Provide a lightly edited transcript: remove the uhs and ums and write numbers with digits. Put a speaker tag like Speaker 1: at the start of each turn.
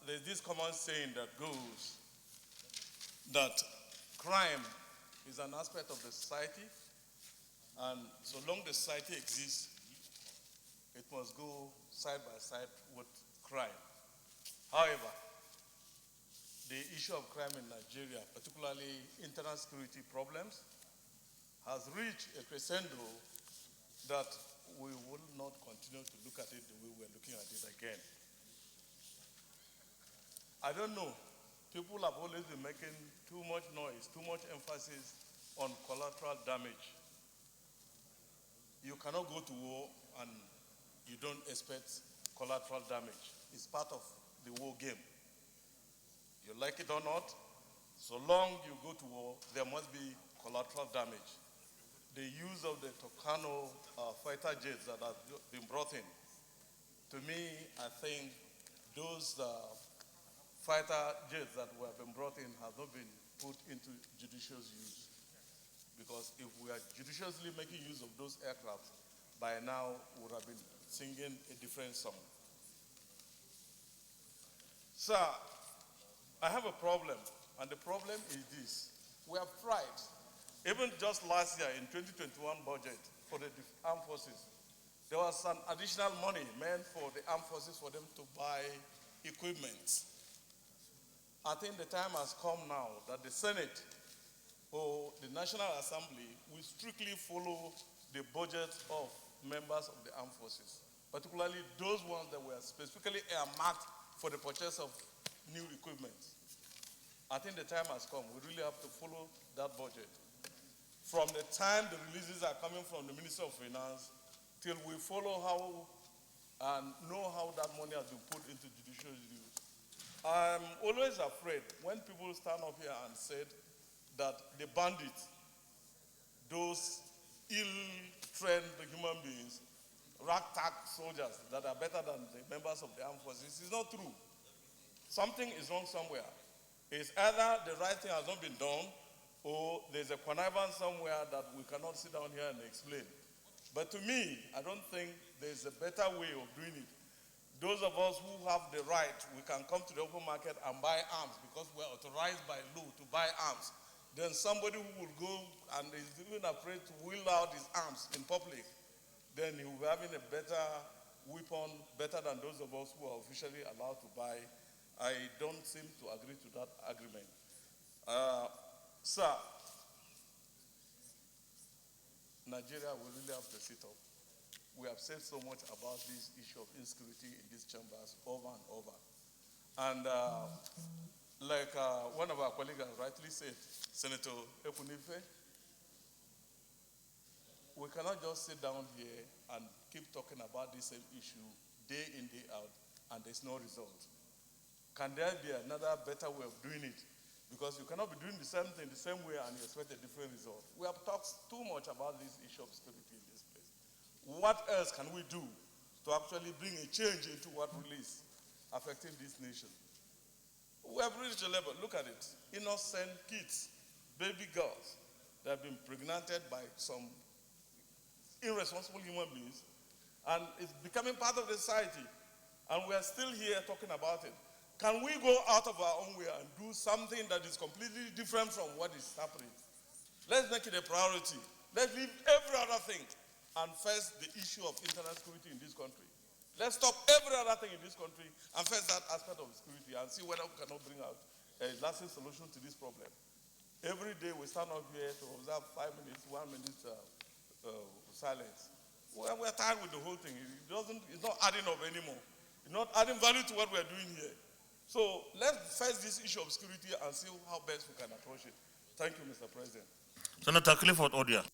Speaker 1: There's this common saying that goes that crime is an aspect of the society, and so long the society exists, it must go side by side with crime. However, the issue of crime in Nigeria, particularly internal security problems, has reached a crescendo that we will not continue to look at it the way we're looking at it again. I don't know. People have always been making too much noise, too much emphasis on collateral damage. You cannot go to war and you don't expect collateral damage. It's part of the war game. You like it or not, so long you go to war, there must be collateral damage. The use of the Tucano fighter jets that have been brought in, to me, I think those fighter jets that have been brought in have not been put into judicious use. Because if we are judiciously making use of those aircraft, by now we would have been singing a different song. Sir, I have a problem, and the problem is this. We have tried, even just last year in 2021 budget for the armed forces, there was an additional money meant for the armed forces for them to buy equipment. I think the time has come now that the Senate or the National Assembly will strictly follow the budget of members of the armed forces, particularly those ones that were specifically earmarked for the purchase of new equipment. I think the time has come. We really have to follow that budget. From the time the releases are coming from the Minister of Finance till we follow how and know how that money has been put into judicial use. I'm always afraid when people stand up here and said that the bandits, those ill-trained human beings, ragtag soldiers that are better than the members of the armed forces, is not true. Something is wrong somewhere. It's either the right thing has not been done, or there's a connivance somewhere that we cannot sit down here and explain. But to me, I don't think there's a better way of doing it. Those of us who have the right, we can come to the open market and buy arms because we're authorized by law to buy arms. Then somebody who will go and is even afraid to wheel out his arms in public, then he will be having a better weapon, better than those of us who are officially allowed to buy. I don't seem to agree to that agreement. Sir, Nigeria will really have to sit up. We have said so much about this issue of insecurity in these chambers over and over. And like one of our colleagues has rightly said, Senator Ekunife, we cannot just sit down here and keep talking about this same issue day in, day out, and there's no result. Can there be another better way of doing it? Because you cannot be doing the same thing the same way and you expect a different result. We have talked too much about this issue of security in this place. What else can we do to actually bring a change into what really is affecting this nation? We have reached a level, look at it, innocent kids, baby girls that have been pregnanted by some irresponsible human beings, and it's becoming part of the society, and we are still here talking about it. Can we go out of our own way and do something that is completely different from what is happening? Let's make it a priority. Let's leave every other thing and face the issue of internal security in this country. Let's stop every other thing in this country and face that aspect of security and see whether we cannot bring out a lasting solution to this problem. Every day we stand up here to observe 5 minutes, 1 minute silence. We're tired with the whole thing. It's not adding up anymore. It's not adding value to what we're doing here. So let's face this issue of security and see how best we can approach it. Thank you, Mr. President.
Speaker 2: Senator Clifford Odia.